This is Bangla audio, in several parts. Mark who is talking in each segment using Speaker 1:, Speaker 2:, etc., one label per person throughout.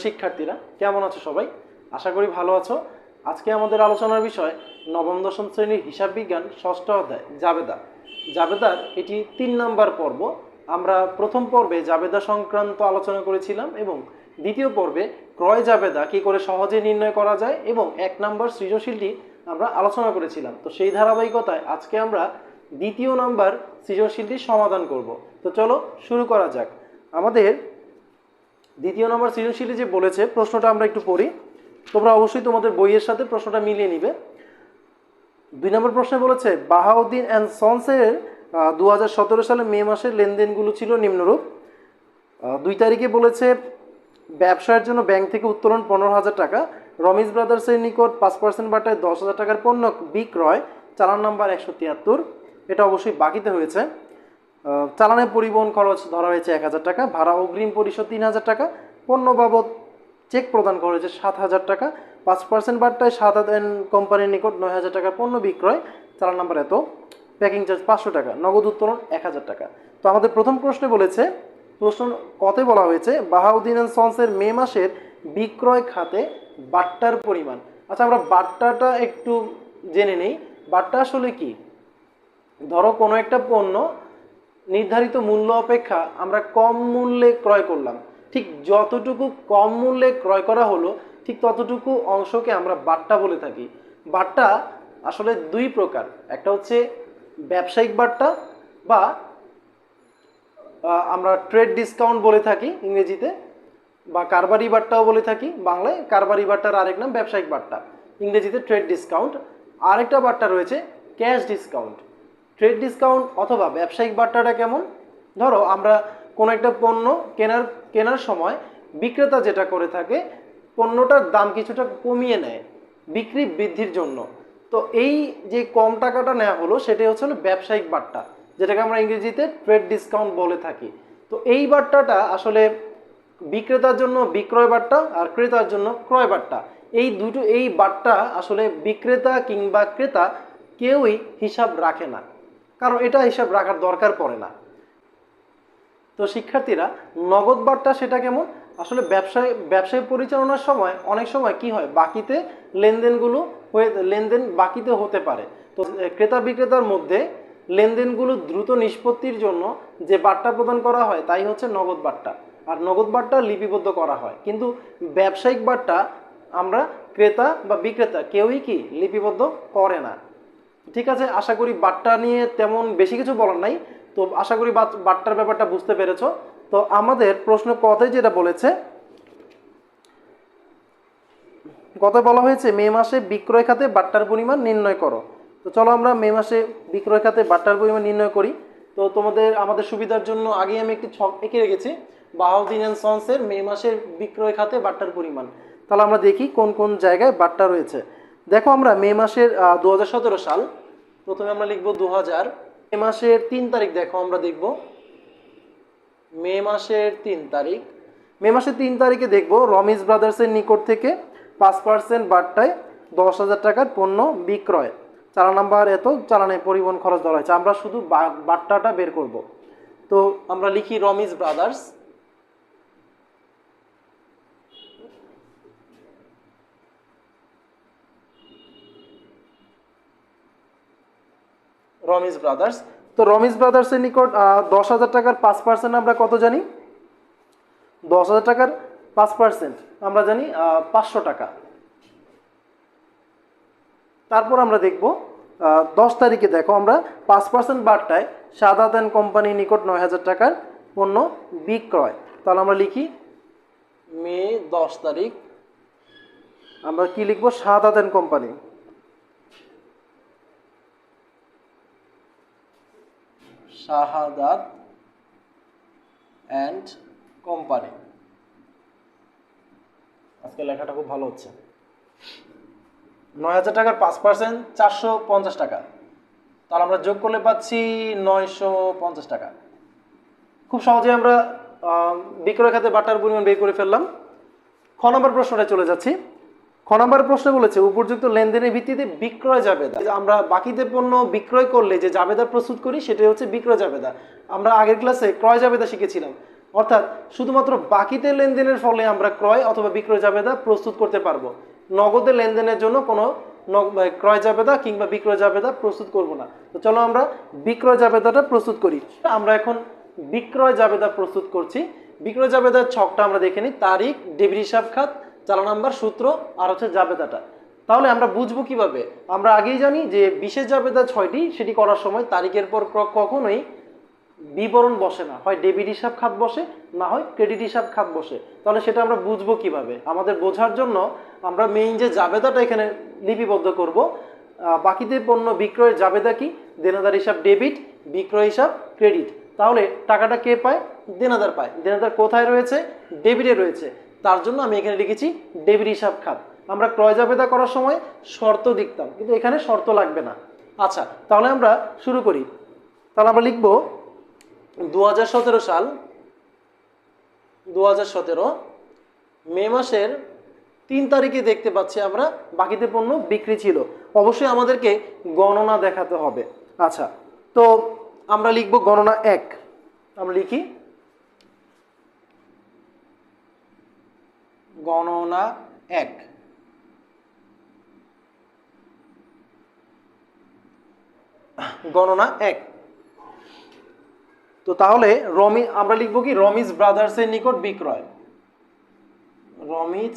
Speaker 1: শিক্ষার্থীরা কেমন আছো সবাই? আশা করি ভালো আছো। আজকে আমাদের আলোচনার বিষয় নবম-দশম শ্রেণীর হিসাব বিজ্ঞান ষষ্ঠ অধ্যায় জাবেদা। জাবেদার এটি ৩ নম্বর পর্ব। আমরা প্রথম পর্বে জাবেদা সংক্রান্ত আলোচনা করেছিলাম এবং দ্বিতীয় পর্বে ক্রয় জাবেদা কী করে সহজে নির্ণয় করা যায় এবং ১ নম্বর সৃজনশীলটি আমরা আলোচনা করেছিলাম। তো সেই ধারাবাহিকতায় আজকে আমরা দ্বিতীয় নম্বর সৃজনশীলটির সমাধান করব। তো চলো শুরু করা যাক। আমাদের দ্বিতীয় নম্বর সৃজনশীলে যে বলেছে প্রশ্নটা আমরা একটু পড়ি, তোমরা অবশ্যই তোমাদের বইয়ের সাথে প্রশ্নটা মিলিয়ে নিবে। ২ নম্বর প্রশ্নে বলেছে বাহাউদ্দিন অ্যান্ড সন্সের 2017 সালে মে মাসের লেনদেনগুলো ছিল নিম্নরূপ। ২ তারিখে বলেছে ব্যবসায়ের জন্য ব্যাংক থেকে উত্তোলন 15,000 টাকা, রমিজ ব্রাদার্সের নিকট 5% বাটায় 10,000 টাকার পণ্য বিক্রয়, চালান নাম্বার 173। এটা অবশ্যই বাকিতে হয়েছে। চালানের পরিবহন খরচ ধরা হয়েছে 1,000 টাকা, ভাড়া অগ্রিম পরিশোধ 3,000 টাকা, পণ্য বাবদ চেক প্রদান করা হয়েছে 7,000 টাকা, 5% বাট্টায় সাদাত অ্যান্ড কোম্পানির নিকট 9,000 টাকার পণ্য বিক্রয়, চালান নাম্বার এত, প্যাকিং চার্জ 500 টাকা, নগদ উত্তোলন 1,000 টাকা। তো আমাদের প্রথম প্রশ্নে বলেছে, প্রশ্ন কতে বলা হয়েছে বাহাউদ্দিন অ্যান্ড সন্সের মে মাসের বিক্রয় খাতে বাট্টার পরিমাণ। আচ্ছা, আমরা বাট্টাটা একটু জেনে নেই। বাট্টা আসলে কি? ধরো কোনো একটা পণ্য নির্ধারিত মূল্য অপেক্ষা আমরা কম মূল্যে ক্রয় করলাম, ঠিক যতটুকু কম মূল্যে ক্রয় করা হলো ঠিক ততটুকু অংশকে আমরা বাট্টা বলে থাকি। বাট্টা আসলে 2 প্রকার, একটা হচ্ছে ব্যবসায়িক বাট্টা বা আমরা ট্রেড ডিসকাউন্ট বলে থাকি ইংরেজিতে, বা কারবারি বাট্টাও বলে থাকি বাংলায়। কারবারি বাট্টার আরেক নাম ব্যবসায়িক বাট্টা, ইংরেজিতে ট্রেড ডিসকাউন্ট। আরেকটা বাট্টা রয়েছে ক্যাশ ডিসকাউন্ট। ট্রেড ডিসকাউন্ট অথবা ব্যবসায়িক বাট্টাটা কেমন? ধরো আমরা কোনো একটা পণ্য কেনার সময় বিক্রেতা যেটা করে থাকে, পণ্যটার দাম কিছুটা কমিয়ে নেয় বিক্রি বৃদ্ধির জন্য। তো এই যে কম টাকাটা নেওয়া হলো সেটাই হচ্ছে ব্যবসায়িক বাট্টা, যেটাকে আমরা ইংরেজিতে ট্রেড ডিসকাউন্ট বলে থাকি। তো এই বাট্টাটা আসলে বিক্রেতার জন্য বিক্রয় বাট্টা আর ক্রেতার জন্য ক্রয় বাট্টা। এই বাট্টা আসলে বিক্রেতা কিংবা ক্রেতা কেউই হিসাব রাখে না, কারণ এটা হিসাব রাখার দরকার পড়ে না। তো শিক্ষার্থীরা, নগদ বাট্টা সেটা কেমন? আসলে ব্যবসায় পরিচালনার সময় অনেক সময় কি হয়, বাকিতে লেনদেন বাকিতে হতে পারে। তো ক্রেতা বিক্রেতার মধ্যে লেনদেনগুলো দ্রুত নিষ্পত্তির জন্য যে বাট্টা প্রদান করা হয় তাই হচ্ছে নগদ বাট্টা। আর নগদ বাট্টা লিপিবদ্ধ করা হয়, কিন্তু ব্যবসায়িক বাট্টা আমরা ক্রেতা বা বিক্রেতা কেউই কি লিপিবদ্ধ করে না। ঠিক আছে, আশা করি বাট্টা নিয়ে তেমন বেশি কিছু বলার নাই। তো আশা করি বাট্টার ব্যাপারটা বুঝতে পেরেছো। তো আমাদের প্রশ্ন কতে যেটা বলেছে, কত বলা হয়েছে মে মাসে বিক্রয় খাতে বাট্টার পরিমাণ নির্ণয় করো। তো চলো আমরা মে মাসে বিক্রয় খাতে বাট্টার পরিমাণ নির্ণয় করি। তো আমাদের সুবিধার জন্য আগে আমি একটি ছক এঁকে রেখেছি, বাহাউদ্দিন অ্যান্ড সন্সের মে মাসের বিক্রয় খাতে বাট্টার পরিমাণ। তাহলে আমরা দেখি কোন কোন জায়গায় বাট্টা রয়েছে। দেখো, আমরা মে মাসের 2017 সাল, প্রথমে আমরা লিখবো 2000। মে মাসের 3 তারিখ দেখো, আমরা দেখব মে মাসের 3 তারিখ। মে মাসের 3 তারিখে দেখব রমিজ ব্রাদার্সের নিকট থেকে 5% বাট্টায় 10,000 টাকার পণ্য বিক্রয়, চালান নাম্বার এত, চালানে পরিবহন খরচ ধরা হয়েছে। আমরা শুধু বাট্টাটা বের করব। তো আমরা লিখি রমিজ ব্রাদার্স। রমিজ ব্রাদার্স। তো রমিজ ব্রাদার্সের নিকট 10,000 টাকার 5% আমরা কত জানি? 10,000 টাকার 5% আমরা জানি 500 টাকা। তারপর আমরা দেখব 10 তারিখে দেখো আমরা 5% বাট্টায় সাদাত অ্যান্ড কোম্পানির নিকট 9,000 টাকার পণ্য বিক্রয়। তাহলে আমরা লিখি মে 10 তারিখ, আমরা কি লিখবো? Sadat and company. Shahadat and company. আজকে লেখাটা খুব ভালো হচ্ছে। 9,000 টাকার 5% 450 টাকা। তাহলে আমরা যোগ করলে পাচ্ছি 950 টাকা। খুব সহজে আমরা বিক্রয় খাতে বাট্টার পরিমাণ বের করে ফেললাম। খ নম্বর প্রশ্নটা চলে যাচ্ছি। খ নম্বর প্রশ্ন বলেছে উপযুক্ত লেনদেনের ভিত্তিতে বিক্রয় জাবেদা। আমরা বাকিতে পণ্য বিক্রয় করলে যে জাবেদা প্রস্তুত করি সেটাই হচ্ছে বিক্রয় জাবেদা। আমরা আগের ক্লাসে ক্রয় জাবেদা শিখেছিলাম। অর্থাৎ শুধুমাত্র বাকিতে লেনদেনের ফলে আমরা ক্রয় অথবা বিক্রয় জাবেদা প্রস্তুত করতে পারবো। নগদে লেনদেনের জন্য কোনো ক্রয় জাবেদা কিংবা বিক্রয় জাবেদা প্রস্তুত করব না। তো চলো আমরা বিক্রয় জাবেদাটা প্রস্তুত করি। আমরা এখন বিক্রয় জাবেদা প্রস্তুত করছি। বিক্রয় জাবেদার ছকটা আমরা দেখে নিই, তারিখ, ডেবিট হিসাব খাত, চালান নাম্বার, সূত্র আর হচ্ছে জাবেদাটা। তাহলে আমরা বুঝবো কিভাবে? আমরা আগেই জানি যে বিশেষ জাবেদা 6টি, সেটি করার সময় তারিখের পর কখনোই বিবরণ বসে না, হয় ডেবিট হিসাব খাত বসে, না হয় ক্রেডিট হিসাব খাত বসে। তাহলে সেটা আমরা বুঝবো কিভাবে? আমাদের বোঝার জন্য আমরা মেইন যে জাবেদাটা এখানে লিপিবদ্ধ করব। বাকিতে পণ্য বিক্রয়ের জাবেদা কি? দেনাদার হিসাব ডেবিট, বিক্রয় হিসাব ক্রেডিট। তাহলে টাকাটা কে পায়? দেনাদার পায়। দেনাদার কোথায় রয়েছে? ডেবিটে রয়েছে। তার জন্য আমি এখানে লিখেছি ডেবিট হিসাব খাত। আমরা ক্রয় জাবেদা করার সময় শর্ত লিখতাম, কিন্তু এখানে শর্ত লাগবে না। আচ্ছা, তাহলে আমরা শুরু করি। তাহলে আমরা লিখব 2017 সাল, 2017 মে মাসের 3 তারিখে দেখতে পাচ্ছি আমরা বাকিতে পণ্য বিক্রি ছিল। অবশ্যই আমাদেরকে গণনা দেখাতে হবে। আচ্ছা, তো আমরা লিখব গণনা 1। আমরা লিখি গণনা 1। গণনা 1। তো তাহলে আমরা লিখব কি? রমিজ ব্রাদার্সের নিকট বিক্রয়। রমিজ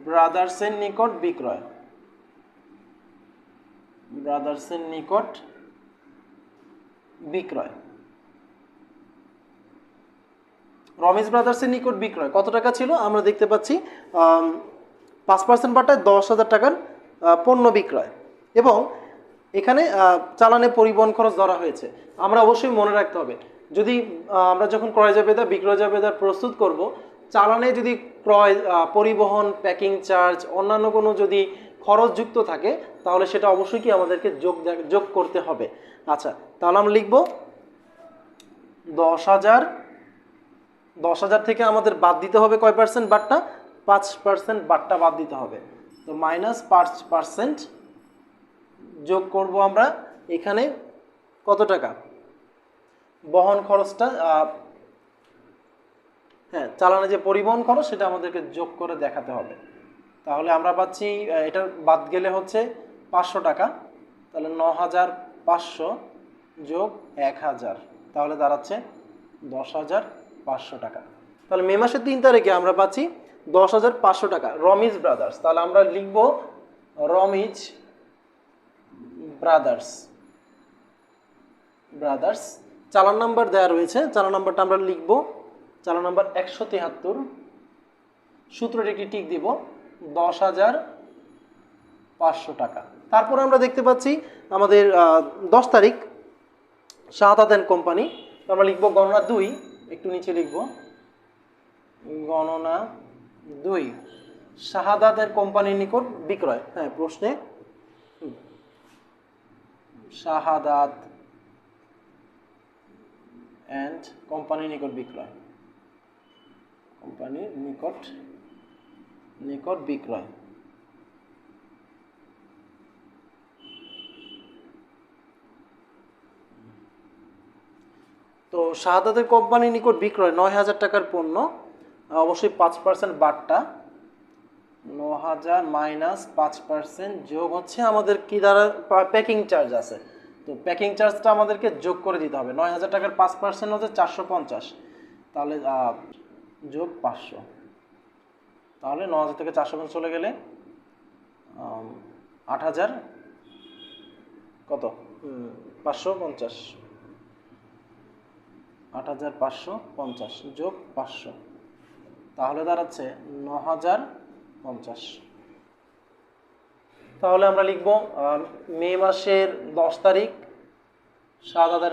Speaker 1: ব্রাদার্সের নিকট বিক্রয়। ব্রাদার্সের নিকট বিক্রয়। রমিজ ব্রাদার্সের নিকট বিক্রয় কত টাকা ছিল? আমরা দেখতে পাচ্ছি 5% বাটায় 10,000 টাকার পণ্য বিক্রয়, এবং এখানে চালানে পরিবহন খরচ ধরা হয়েছে। আমরা অবশ্যই মনে রাখতে হবে, যদি আমরা যখন ক্রয় জাবেদা বিক্রয় জাবেদা প্রস্তুত করব, চালানে যদি ক্রয়, পরিবহন, প্যাকিং চার্জ, অন্যান্য কোনো যদি খরচ যুক্ত থাকে, তাহলে সেটা অবশ্যই কি আমাদেরকে যোগ করতে হবে। আচ্ছা, তাহলে আমরা লিখব 10,000 থেকে আমাদের বাদ দিতে হবে কয় পার্সেন্ট বাট্টা? 5% বাট্টা বাদ দিতে হবে। তো -5% যোগ করব আমরা এখানে কত টাকা? বহন খরচটা, হ্যাঁ, চালানে যে পরিবহন খরচ সেটা আমাদেরকে যোগ করে দেখাতে হবে। তাহলে আমরা পাচ্ছি, এটা বাদ গেলে হচ্ছে 500 টাকা। তাহলে 9,500 যোগ 1,000, তাহলে দাঁড়াচ্ছে 10,500 টাকা। তাহলে মে মাসের 3 তারিখে আমরা পাচ্ছি 10,500 টাকা। রমিজ ব্রাদার্স, তাহলে আমরা লিখব রমিজ ব্রাদার্স। চালান নাম্বার দেওয়া রয়েছে, চালান নাম্বারটা আমরা লিখব চালান নাম্বার 173। সূত্রটি একটি টিক দিব, 10,500 টাকা। তারপর আমরা দেখতে পাচ্ছি আমাদের 10 তারিখ শাহাদাত এন্ড কোম্পানি। আমরা লিখব গণনা 2, একটু নিচে লিখব গণনা 2, শাহাদাত এন্ড কোম্পানির নিকট বিক্রয়। হ্যাঁ, প্রশ্নে শাহাদাত এন্ড কোম্পানির নিকট বিক্রয়। কোম্পানির নিকট বিক্রয়। তো শাহাদাতের কোম্পানির নিকট বিক্রয় 9,000 টাকার পণ্য, অবশ্যই 5% বাট্টা। 9,000 মাইনাস 5% যোগ হচ্ছে আমাদের কি দ্বারা? প্যাকিং চার্জ আছে, তো প্যাকিং চার্জটা আমাদেরকে যোগ করে দিতে হবে। 9,000 টাকার 5% হচ্ছে 450, তাহলে যোগ 500, তাহলে 9,000 থেকে 450 চলে গেলে 8,000 কত? 550, 8,550 যোগ 500, তাহলে দাঁড়াচ্ছে 9,050। তাহলে আমরা লিখব মে মাসের 10 তারিখ শাহাদাত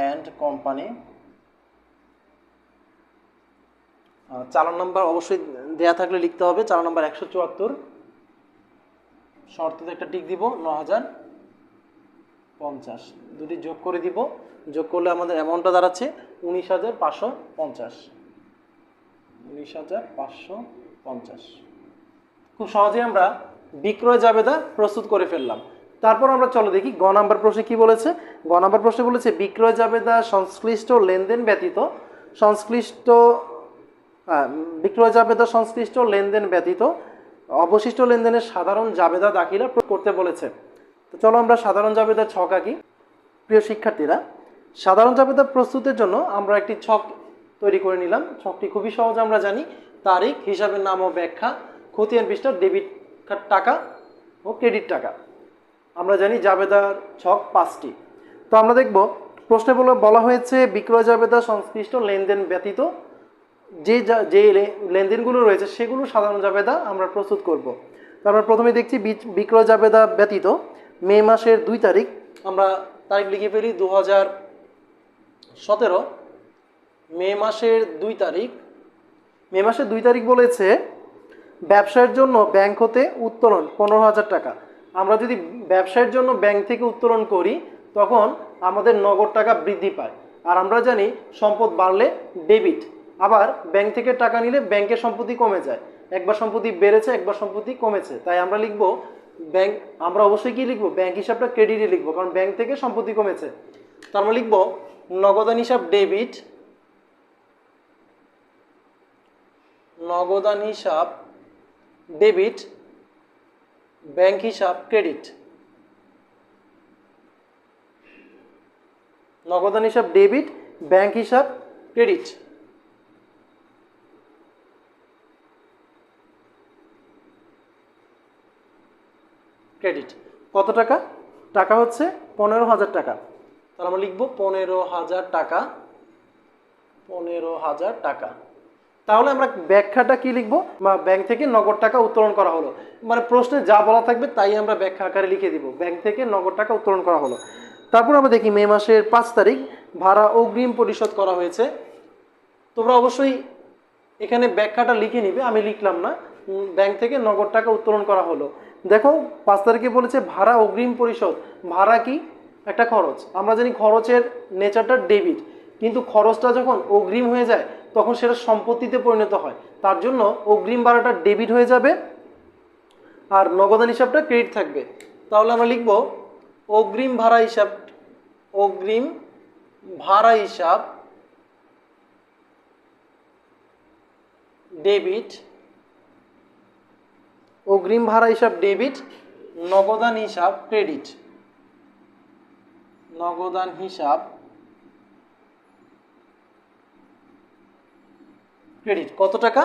Speaker 1: এন্ড কোম্পানি। চালান নাম্বার অবশ্যই দেয়া থাকলে লিখতে হবে, চালান নাম্বার 174। শর্ততে একটা টিক দিব, 9,050, দুটি যোগ করে দিব। যোগ করলে আমাদের অ্যামাউন্টটা দাঁড়াচ্ছে 19,550। 19,550। খুব সহজে আমরা বিক্রয় জাবেদা প্রস্তুত করে ফেললাম। তারপর আমরা চলো দেখি গ নাম্বার প্রশ্নে কি বলেছে। গ নাম্বার প্রশ্নে বলেছে বিক্রয় জাবেদা সংশ্লিষ্ট লেনদেন ব্যতীত বিক্রয় জাবেদা সংশ্লিষ্ট লেনদেন ব্যতীত অবশিষ্ট লেনদেনের সাধারণ জাবেদা দাখিলা করতে বলেছে। তো চলো আমরা সাধারণ জাবেদা ছক আঁকি। প্রিয় শিক্ষার্থীরা, সাধারণ জাবেদা প্রস্তুতের জন্য আমরা একটি ছক তৈরি করে নিলাম। ছকটি খুবই সহজ, আমরা জানি তারিখ, হিসাবের নাম ও ব্যাখ্যা, খতিয়ান পৃষ্ঠা, ডেবিট টাকা ও ক্রেডিট টাকা। আমরা জানি জাবেদার ছক 5টি। তো আমরা দেখব প্রশ্নে বলা হয়েছে বিক্রয় জাবেদা সংশ্লিষ্ট লেনদেন ব্যতীত যে লেনদেনগুলো রয়েছে সেগুলো সাধারণ জাবেদা আমরা প্রস্তুত করব। তো আমরা প্রথমে দেখছি বিক্রয় জাবেদা ব্যতীত মে মাসের 2 তারিখ, আমরা তারিখ লিখে ফেলি 2017। মে মাসের 2 তারিখ, মে মাসের 2 তারিখ বলেছে ব্যবসায়ের জন্য ব্যাংক হতে উত্তোলন 15,000 টাকা। আমরা যদি ব্যবসায়ের জন্য ব্যাংক থেকে উত্তোলন করি তখন আমাদের নগদ টাকা বৃদ্ধি পায়। আর আমরা জানি সম্পদ বাড়লে ডেবিট, আবার ব্যাংক থেকে টাকা নিলে ব্যাংকের সম্পত্তি কমে যায়। একবার সম্পত্তি বেড়েছে, একবার সম্পত্তি কমেছে, তাই আমরা লিখব ব্যাংক, আমরা অবশ্যই কি লিখব, ব্যাংক হিসাবটা ক্রেডিটে লিখব, কারণ ব্যাংক থেকে সম্পত্তি কমেছে। তো আমরা লিখব নগদান হিসাব ডেবিট, নগদান হিসাব ডেবিট, ব্যাংক হিসাব ক্রেডিট। নগদান হিসাব ডেবিট, ব্যাংক হিসাব ক্রেডিট। ক্রেডিট কত টাকা? টাকা হচ্ছে 15,000 টাকা। তাহলে আমরা লিখব 15,000 টাকা, 15,000 টাকা। তাহলে আমরা ব্যাখ্যাটা কি লিখব, ব্যাংক থেকে নগদ টাকা উত্তোলন করা হলো, মানে প্রশ্নে যা বলা থাকবে তাই আমরা ব্যাখ্যা আকারে লিখে দিব, ব্যাংক থেকে নগদ টাকা উত্তোলন করা হলো। তারপর আমরা দেখি মে মাসের 5 তারিখ ভাড়া অগ্রিম পরিশোধ করা হয়েছে। তোমরা অবশ্যই এখানে ব্যাখ্যাটা লিখে নিবে, আমি লিখলাম না। ব্যাংক থেকে নগদ টাকা উত্তোলন করা হলো। দেখো 5 তারিখে বলেছে ভাড়া অগ্রিম পরিশোধ। ভাড়া কি? একটা খরচ। আমরা জানি খরচের নেচারটা ডেবিট, কিন্তু খরচটা যখন অগ্রিম হয়ে যায় তখন সেটা সম্পত্তিতে পরিণত হয়। তার জন্য অগ্রিম ভাড়াটা ডেবিট হয়ে যাবে আর নগদান হিসাবটা ক্রেডিট থাকবে। তাহলে আমরা লিখব অগ্রিম ভাড়া হিসাব, অগ্রিম ভাড়া হিসাব ডেবিট, অগ্রিম ভাড়া হিসাব ডেবিট, নগদান হিসাব ক্রেডিট। নগদান হিসাব ক্রেডিট কত টাকা?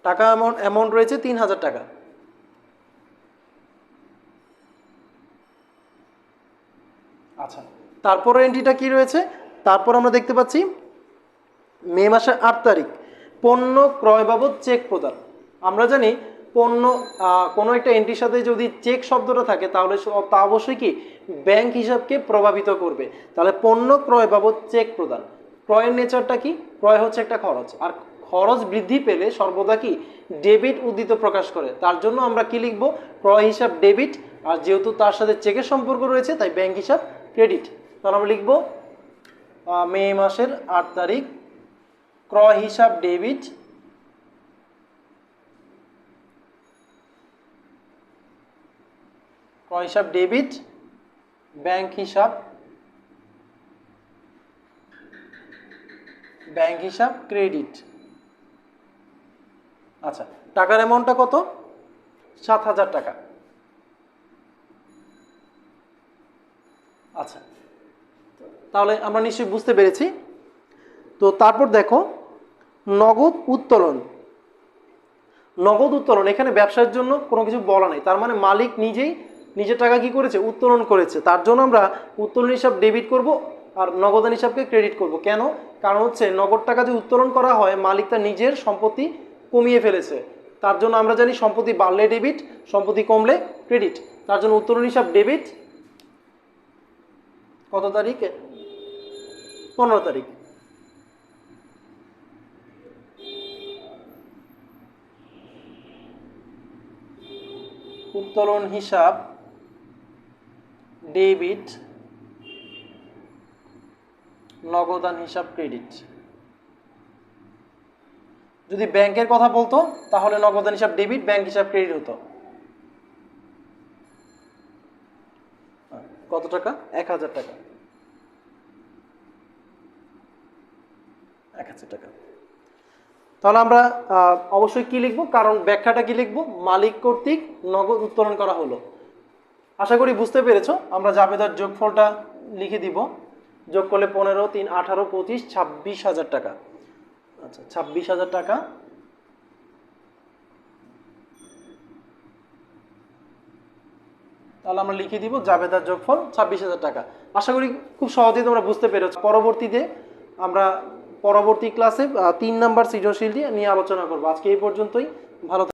Speaker 1: টাকা অ্যামাউন্ট রয়েছে 3,000 টাকা। আচ্ছা, তারপরে এন্ট্রিটা কি রয়েছে? তারপর আমরা দেখতে পাচ্ছি মে মাসের 8 তারিখ পণ্য ক্রয় বাবদ চেক প্রদান। আমরা জানি পণ্য কোনো একটা এন্ট্রির সাথে যদি চেক শব্দটা থাকে তাহলে তা অবশ্যই কি ব্যাংক হিসাবকে প্রভাবিত করবে। তাহলে পণ্য ক্রয় বাবদ চেক প্রদান, ক্রয়ের নেচারটা কি? ক্রয় হচ্ছে একটা খরচ, আর খরচ বৃদ্ধি পেলে সর্বদা কি ডেবিট উদ্দীত প্রকাশ করে। তার জন্য আমরা কি লিখব? ক্রয় হিসাব ডেবিট, আর যেহেতু তার সাথে চেকের সম্পর্ক রয়েছে তাই ব্যাংক হিসাব ক্রেডিট। তাহলে আমরা লিখব মে মাসের 8 তারিখ ক্রয় হিসাব ডেবিট, ক্রয় হিসাব ডেবিট, ব্যাংক হিসাব ক্রেডিট। আচ্ছা, টাকার অ্যামাউন্টটা কত? 7,000 টাকা। আচ্ছা, তাহলে আমরা নিশ্চয়ই বুঝতে পেরেছি। তো তারপর দেখো নগদ উত্তোলন। নগদ উত্তোলন, এখানে ব্যবসার জন্য কোনো কিছু বলা নেই, তার মানে মালিক নিজের টাকা কি করেছে? উত্তোলন করেছে। তার জন্য আমরা উত্তোলন হিসাব ডেবিট করব আর নগদান হিসাবকে ক্রেডিট করব। কেন? কারণ হচ্ছে নগদ টাকা যদি উত্তোলন করা হয় মালিক তার নিজের সম্পত্তি কমিয়ে ফেলেছে। তার জন্য আমরা জানি সম্পত্তি বাড়লে ডেবিট, সম্পত্তি কমলে ক্রেডিট। তার জন্য উত্তোলন হিসাব ডেবিট। কত তারিখে? 15 তারিখ। উত্তোলন হিসাব ডেবিট, নগদান হিসাব ক্রেডিট। যদি ব্যাংকের কথা বলতো তাহলে নগদান হিসাব ডেবিট, ব্যাংক হিসাব ক্রেডিট হতো। কত টাকা? 1000 টাকা। 1000 টাকা। তাহলে আমরা অবশ্যই কি লিখবো, কারণ ব্যাখ্যাটা কি লিখবো, মালিক কর্তৃক নগদ উত্তোলন করা হলো। আশা করি বুঝতে পেরেছো। আমরা জাবেদার যোগফলটা লিখে দিব। যোগ করলে 15, 3, 18, 25, 26,000 টাকা। আচ্ছা, 26,000 টাকা। তাহলে আমরা লিখে দিব জাবেদার যোগফল 26,000 টাকা। আশা করি খুব সহজেই তোমরা বুঝতে পেরেছো। পরবর্তীতে আমরা পরবর্তী ক্লাসে 3 নাম্বার সৃজনশীলটি নিয়ে আলোচনা করবো। আজকে এই পর্যন্তই। ভালো